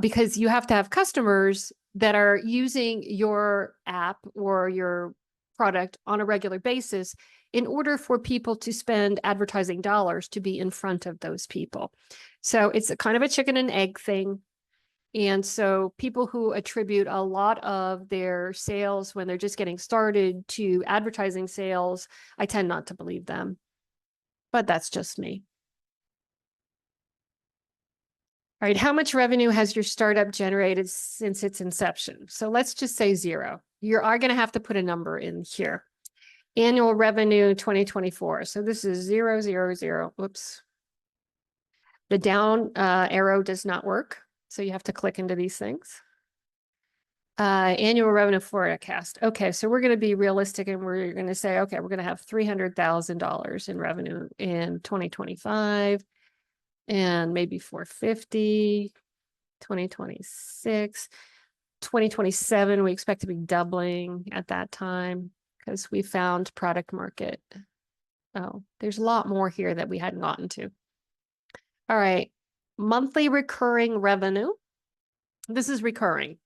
because you have to have customers that are using your app or your product on a regular basis in order for people to spend advertising dollars to be in front of those people. So it's a kind of a chicken and egg thing. And so people who attribute a lot of their sales when they're just getting started to advertising sales, I tend not to believe them. But that's just me. All right, how much revenue has your startup generated since its inception? So let's just say 0. You are going to have to put a number in here. Annual revenue 2024. So this is 0, 0, 0. Whoops. The down arrow does not work. So you have to click into these things. Annual revenue forecast. Okay, so we're going to be realistic and we're going to say, okay, we're going to have $300,000 in revenue in 2025 and maybe 450, 2026, 2027. We expect to be doubling at that time because we found product market. Oh, there's a lot more here that we hadn't gotten to. All right, monthly recurring revenue. This is recurring.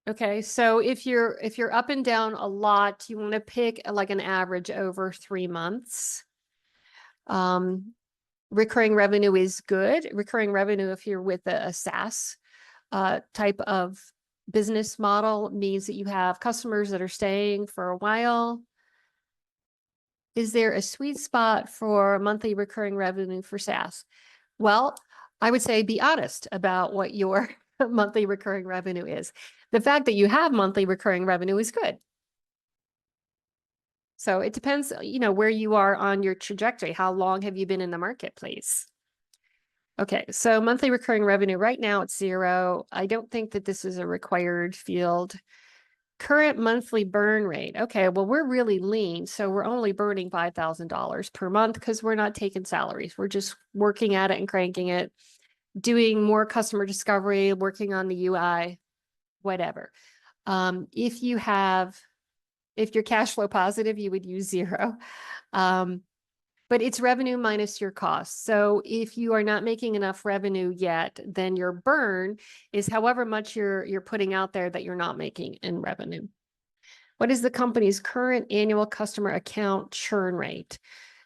Okay, so if you're up and down a lot, you want to pick like an average over 3 months. Recurring revenue is good. Recurring revenue, if you're with a SaaS type of business model, means that you have customers that are staying for a while. Is there a sweet spot for monthly recurring revenue for SaaS? Well, I would say be honest about what your monthly recurring revenue is. The fact that you have monthly recurring revenue is good. So it depends, where you are on your trajectory. How long have you been in the marketplace? Okay, so monthly recurring revenue right now it's 0. I don't think that this is a required field. Current monthly burn rate. Okay, well, we're really lean, so we're only burning $5,000 per month because we're not taking salaries. We're just working at it and cranking it, doing more customer discovery, working on the UI, whatever. If you're cash flow positive, you would use 0. But it's revenue minus your costs. So if you are not making enough revenue yet, then your burn is however much you're putting out there that you're not making in revenue. What is the company's current annual customer account churn rate?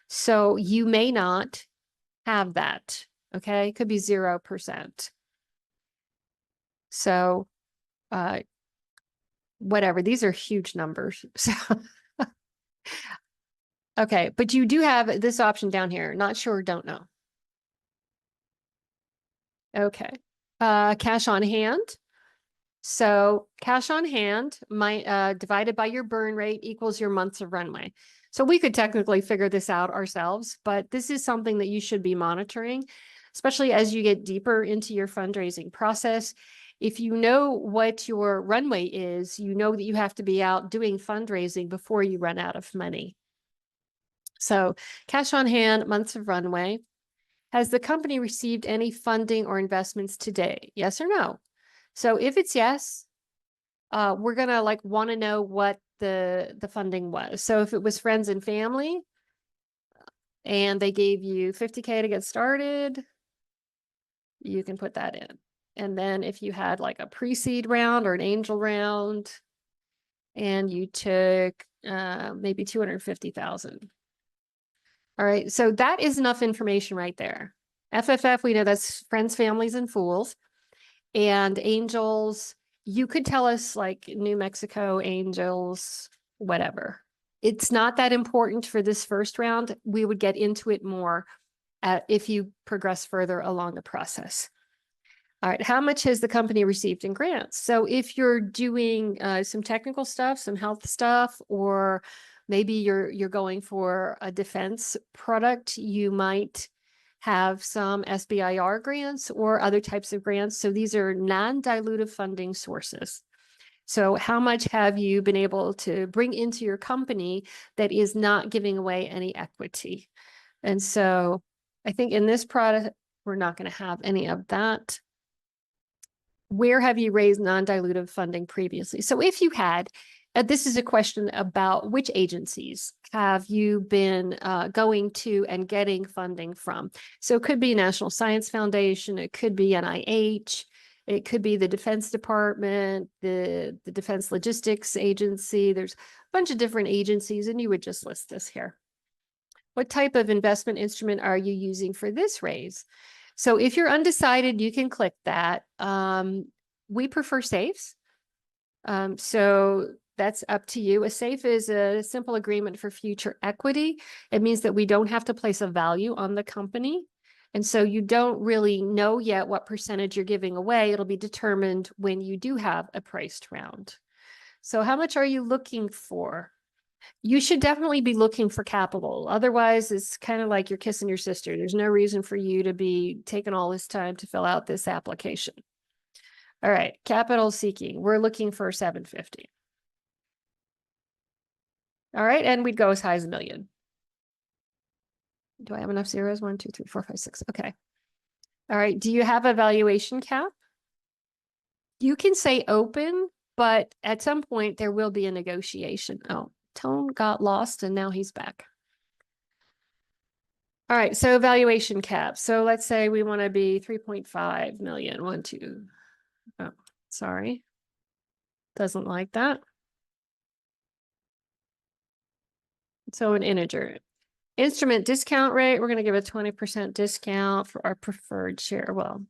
So you may not have that. Okay, it could be 0%. So whatever, these are huge numbers. So okay, but you do have this option down here. Not sure, don't know. Okay. Cash on hand. So cash on hand, divided by your burn rate equals your months of runway. So we could technically figure this out ourselves, but this is something that you should be monitoring, especially as you get deeper into your fundraising process. If you know what your runway is, you know that you have to be out doing fundraising before you run out of money. So cash on hand, months of runway. Has the company received any funding or investments today? Yes or no? So if it's yes, we're gonna want to know what the funding was. So if it was friends and family and they gave you 50K to get started, you can put that in. And then if you had like a pre-seed round or an angel round and you took maybe 250,000. All right, so that is enough information right there. FFF, we know that's friends, families, and fools. And angels, you could tell us like New Mexico angels, whatever. It's not that important for this first round. We would get into it more if you progress further along the process. All right, how much has the company received in grants? So if you're doing some technical stuff, some health stuff, or maybe you're going for a defense product, you might have some SBIR grants or other types of grants. So these are non-dilutive funding sources. So how much have you been able to bring into your company that is not giving away any equity? And so I think in this product, we're not going to have any of that. Where have you raised non-dilutive funding previously? So if you had, this is a question about which agencies have you been going to and getting funding from? So it could be National Science Foundation, it could be NIH, it could be the Defense Department, the Defense Logistics Agency. There's a bunch of different agencies, and you would just list this here. What type of investment instrument are you using for this raise? So if you're undecided, you can click that. We prefer safes. So that's up to you. A safe is a simple agreement for future equity. It means that we don't have to place a value on the company. And so you don't really know yet what percentage you're giving away. It'll be determined when you do have a priced round. So how much are you looking for? You should definitely be looking for capital. Otherwise, it's kind of like you're kissing your sister. There's no reason for you to be taking all this time to fill out this application. All right, capital seeking. We're looking for 750. All right, and we'd go as high as $1 million. Do I have enough zeros? 1, 2, 3, 4, 5, 6. Okay. All right, do you have a valuation cap? You can say open, but at some point there will be a negotiation. Oh, Tone got lost and now he's back. All right, so valuation cap. So let's say we want to be 3.5 million. 1, 2. Oh, sorry. Doesn't like that. So an integer. Instrument discount rate, we're going to give a 20% discount for our preferred share. Well,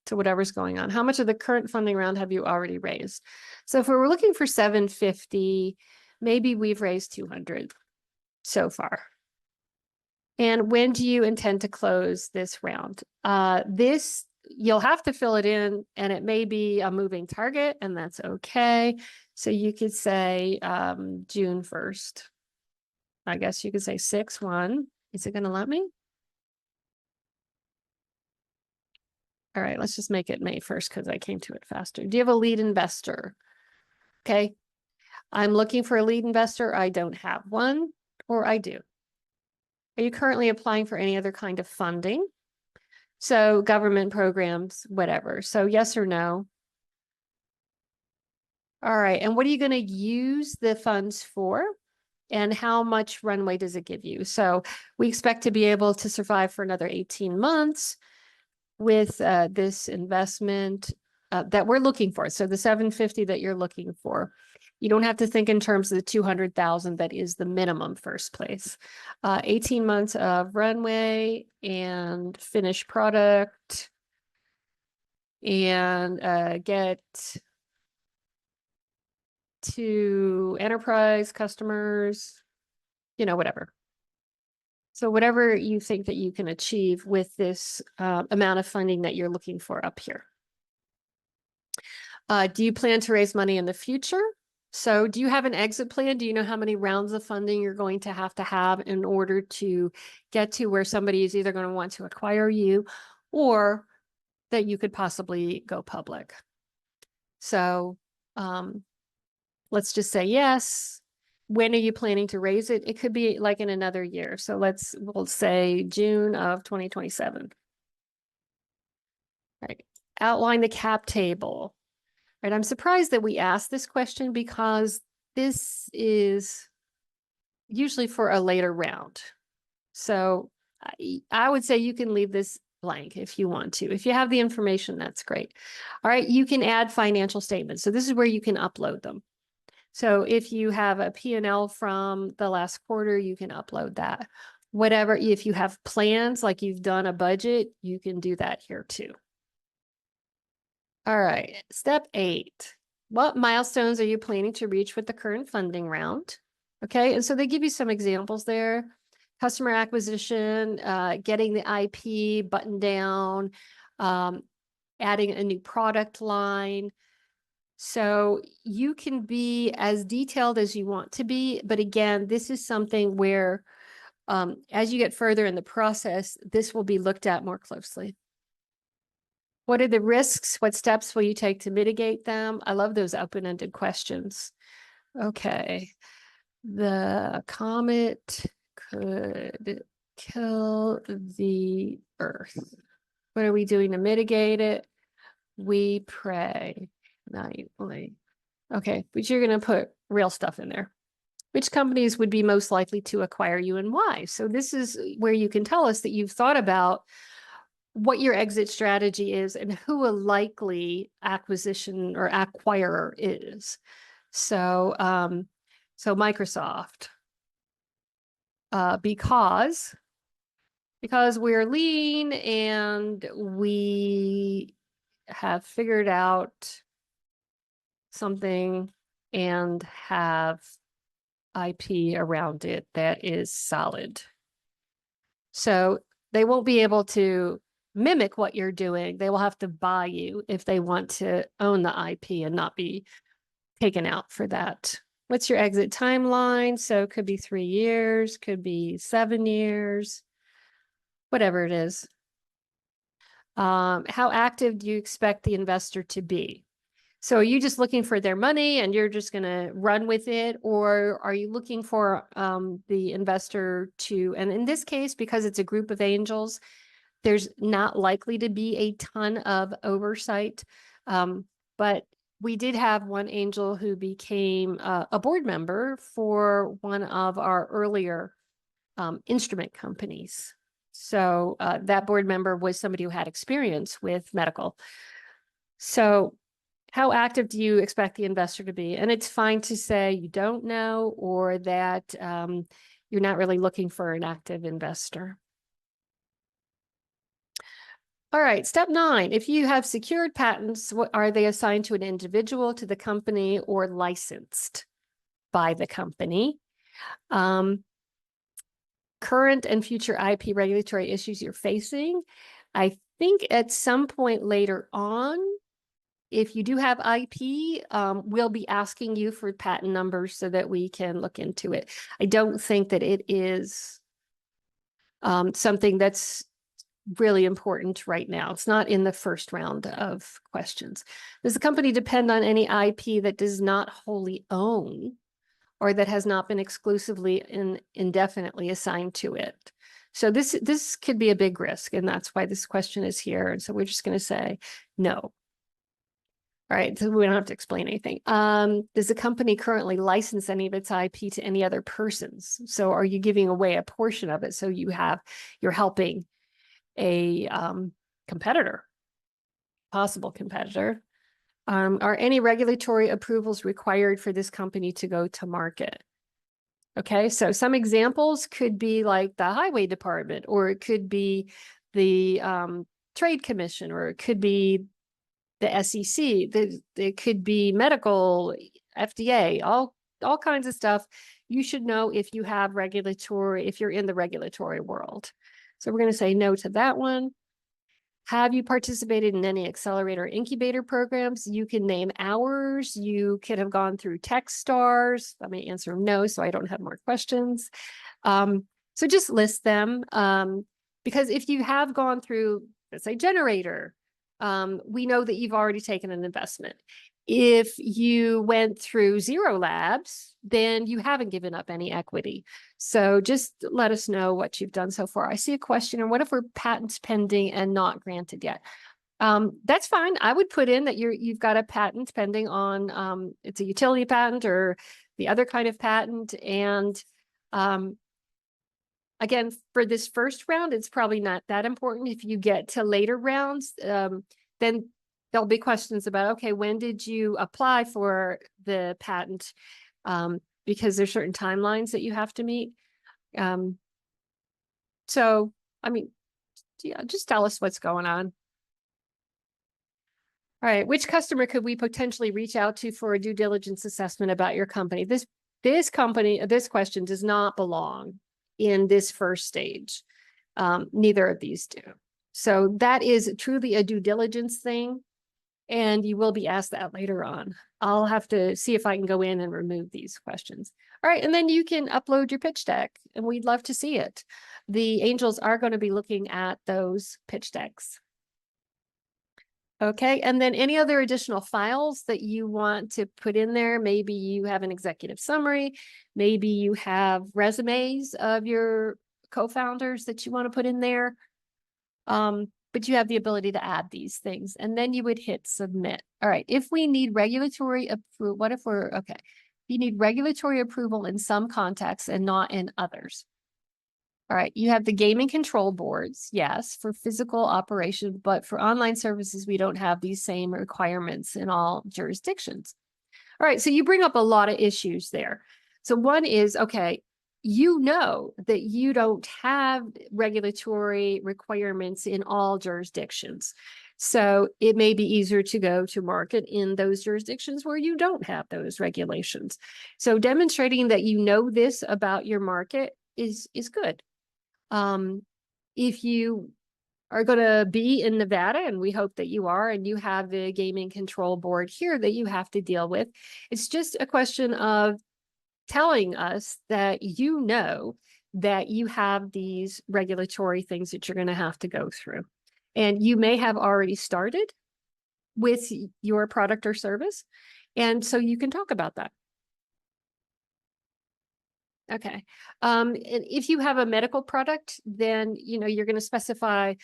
to whatever's going on. How much of the current funding round have you already raised? So if we were looking for 750, maybe we've raised 200 so far. And when do you intend to close this round? This, you'll have to fill it in, and it may be a moving target, and that's okay. So you could say June 1st. I guess you could say 6/1. Is it going to let me? All right, let's just make it May 1st because I came to it faster. Do you have a lead investor? Okay. I'm looking for a lead investor. I don't have one, or I do. Are you currently applying for any other kind of funding? So government programs, whatever. So yes or no. All right. And what are you going to use the funds for? And how much runway does it give you? So we expect to be able to survive for another 18 months with this investment that we're looking for. So the 750 that you're looking for. You don't have to think in terms of the 200,000 that is the minimum first place. 18 months of runway and finished product and get to enterprise customers, whatever. So whatever you think that you can achieve with this amount of funding that you're looking for up here. Do you plan to raise money in the future? So do you have an exit plan? Do you know how many rounds of funding you're going to have in order to get to where somebody is either going to want to acquire you or that you could possibly go public? So let's just say yes. When are you planning to raise it? It could be like in another year. So we'll say June of 2027. Right. Outline the cap table. Right. I'm surprised that we asked this question because this is usually for a later round. So I would say you can leave this blank if you want to. If you have the information, that's great. All right. You can add financial statements. So this is where you can upload them. So if you have a P&L from the last quarter, you can upload that. Whatever, if you have plans, like you've done a budget, you can do that here too. All right, step 8. What milestones are you planning to reach with the current funding round? Okay, and so they give you some examples there. Customer acquisition, getting the IP buttoned down, adding a new product line. So you can be as detailed as you want to be, but again, this is something where as you get further in the process, this will be looked at more closely. What are the risks? What steps will you take to mitigate them? I love those open-ended questions. Okay. The comet could kill the Earth. What are we doing to mitigate it? We pray nightly. Okay, but you're going to put real stuff in there. Which companies would be most likely to acquire you and why? So this is where you can tell us that you've thought about what your exit strategy is and who a likely acquisition or acquirer is. So, so Microsoft, because we're lean and we have figured out something and have IP around it that is solid. So they won't be able to mimic what you're doing. They will have to buy you if they want to own the IP and not be taken out for that. What's your exit timeline? So it could be 3 years, could be 7 years, whatever it is. How active do you expect the investor to be? So are you just looking for their money and you're just going to run with it? Or are you looking for the investor to, and in this case, because it's a group of angels, there's not likely to be a ton of oversight. But we did have one angel who became a board member for one of our earlier instrument companies. So that board member was somebody who had experience with medical. So how active do you expect the investor to be? And it's fine to say you don't know or that you're not really looking for an active investor. All right, step 9. If you have secured patents, what are they assigned to an individual, to the company, or licensed by the company? Current and future IP regulatory issues you're facing. I think at some point later on, if you do have IP, we'll be asking you for patent numbers so that we can look into it. I don't think that it is something that's really important right now. It's not in the first round of questions. Does the company depend on any IP that does not wholly own or that has not been exclusively and indefinitely assigned to it? So this could be a big risk, and that's why this question is here. And so we're just going to say no. All right, so we don't have to explain anything. Does the company currently license any of its IP to any other persons? So are you giving away a portion of it? So you're helping a competitor, possible competitor. Are any regulatory approvals required for this company to go to market? Okay, so some examples could be like the highway department, or it could be the trade commission, or it could be the SEC. It could be medical, FDA, all kinds of stuff. You should know if you have if you're in the regulatory world. So we're going to say no to that one. Have you participated in any accelerator or incubator programs? You can name hours. You could have gone through Techstars. I may answer no, so I don't have more questions. So just list them. Because if you have gone through, let's say, Generator, we know that you've already taken an investment. If you went through Zero Labs, then you haven't given up any equity. So just let us know what you've done so far. I see a question, and what if we're patents pending and not granted yet? That's fine. I would put in that you've got a patent pending on, it's a utility patent or the other kind of patent. And again, for this first round, it's probably not that important. If you get to later rounds, then there'll be questions about, okay, when did you apply for the patent? Because there's certain timelines that you have to meet. So, I mean, yeah, just tell us what's going on. All right, which customer could we potentially reach out to for a due diligence assessment about your company? This question does not belong in this first stage. Neither of these do. So that is truly a due diligence thing. And you will be asked that later on. I'll have to see if I can go in and remove these questions. All right, and then you can upload your pitch deck, and we'd love to see it. The angels are going to be looking at those pitch decks. Okay, and then any other additional files that you want to put in there? Maybe you have an executive summary, maybe you have resumes of your co-founders that you want to put in there. But you have the ability to add these things, and then you would hit submit. All right, if we need regulatory approval, what if we're, okay, you need regulatory approval in some contexts and not in others. All right, you have the gaming control boards, yes, for physical operation, but for online services, we don't have these same requirements in all jurisdictions. All right, so you bring up a lot of issues there. So one is, okay, you know that you don't have regulatory requirements in all jurisdictions. So it may be easier to go to market in those jurisdictions where you don't have those regulations. So demonstrating that you know this about your market is good. If you are going to be in Nevada, and we hope that you are, and you have the gaming control board here that you have to deal with, it's just a question of telling us that you know that you have these regulatory things that you're going to have to go through. And you may have already started with your product or service, and so you can talk about that. Okay. And if you have a medical product, then you're going to specify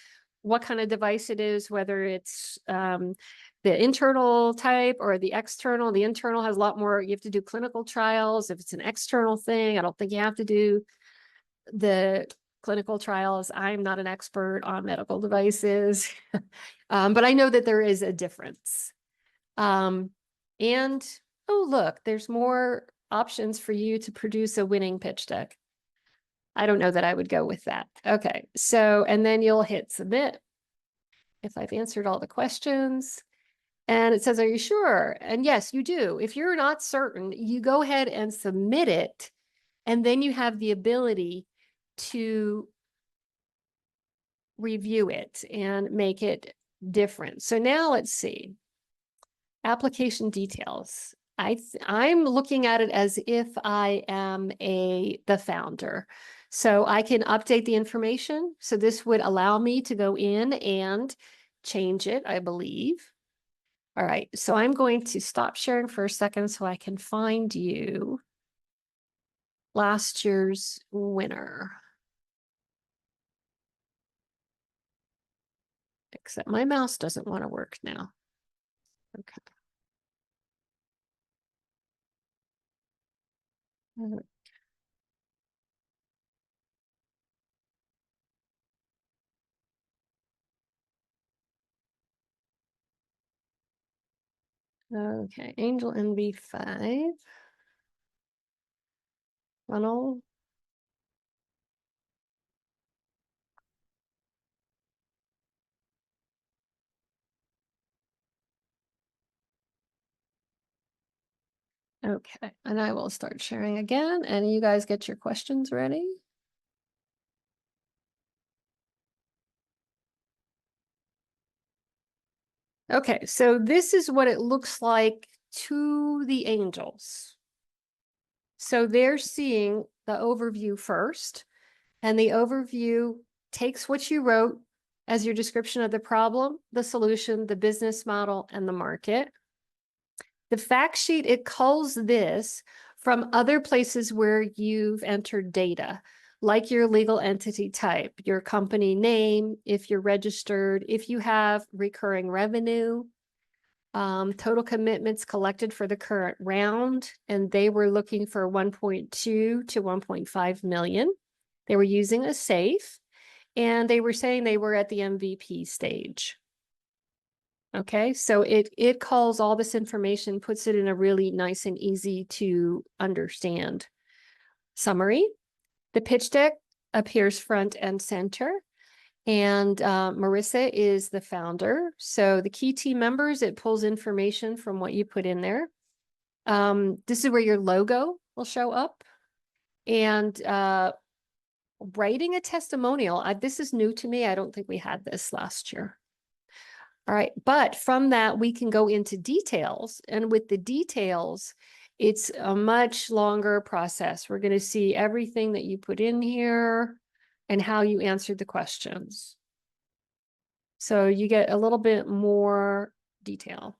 what kind of device it is, whether it's the internal type or the external. The internal has a lot more, you have to do clinical trials. If it's an external thing, I don't think you have to do the clinical trials. I'm not an expert on medical devices, but I know that there is a difference. And, oh, look, there's more options for you to produce a winning pitch deck. I don't know that I would go with that. Okay, so, and then you'll hit submit if I've answered all the questions. And it says, are you sure? And yes, you do. If you're not certain, you go ahead and submit it. And then you have the ability to review it and make it different. So now let's see. Application details. I'm looking at it as if I am the founder. So I can update the information. So this would allow me to go in and change it, I believe. All right, so I'm going to stop sharing for a second so I can find you last year's winner. Except my mouse doesn't want to work now. Okay. Okay, AngelNV 5. Funnel. Okay, and I will start sharing again, and you guys get your questions ready. Okay, so this is what it looks like to the angels. So they're seeing the overview first, and the overview takes what you wrote as your description of the problem, the solution, the business model, and the market. The fact sheet, it culls this from other places where you've entered data, like your legal entity type, your company name, if you're registered, if you have recurring revenue, total commitments collected for the current round, and they were looking for 1.2 to 1.5 million. They were using a safe, and they were saying they were at the MVP stage. Okay, so it calls all this information, puts it in a really nice and easy to understand summary. The pitch deck appears front and center. And Marissa is the founder. So the key team members, it pulls information from what you put in there. This is where your logo will show up. And writing a testimonial, this is new to me. I don't think we had this last year. All right, but from that, we can go into details. And with the details, it's a much longer process. We're going to see everything that you put in here and how you answered the questions. So you get a little bit more detail.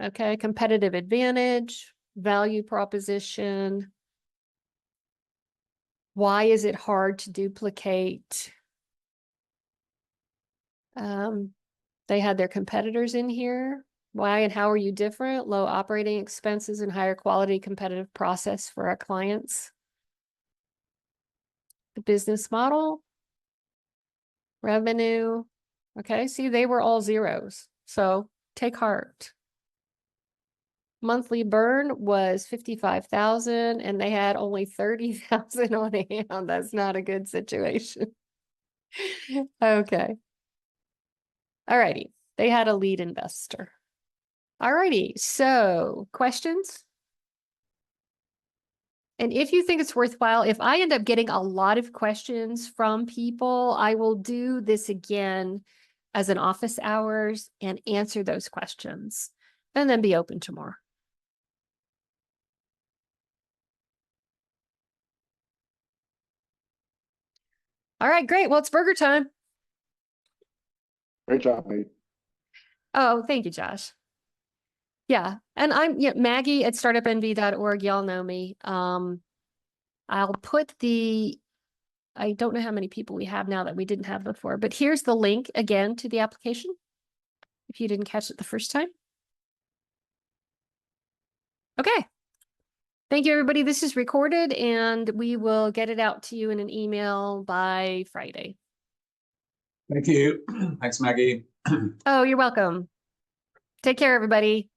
Okay, competitive advantage, value proposition. Why is it hard to duplicate? They had their competitors in here. Why and how are you different? Low operating expenses and higher quality competitive process for our clients. The business model, revenue. Okay, see, they were all zeros. So take heart. Monthly burn was 55,000 and they had only 30,000 on hand. That's not a good situation. Okay. All righty. They had a lead investor. All righty. So questions? And if you think it's worthwhile, if I end up getting a lot of questions from people, I will do this again as an office hours and answer those questions and then be open to more. All right, great. Well, it's burger time. Great job, mate. Oh, thank you, Josh. Yeah. And I'm Maggie at startupnv.org. Y'all know me. I'll put I don't know how many people we have now that we didn't have before, but here's the link again to the application if you didn't catch it the first time. Okay. Thank you, everybody. This is recorded and we will get it out to you in an email by Friday. Thank you. Thanks, Maggie. Oh, you're welcome. Take care, everybody.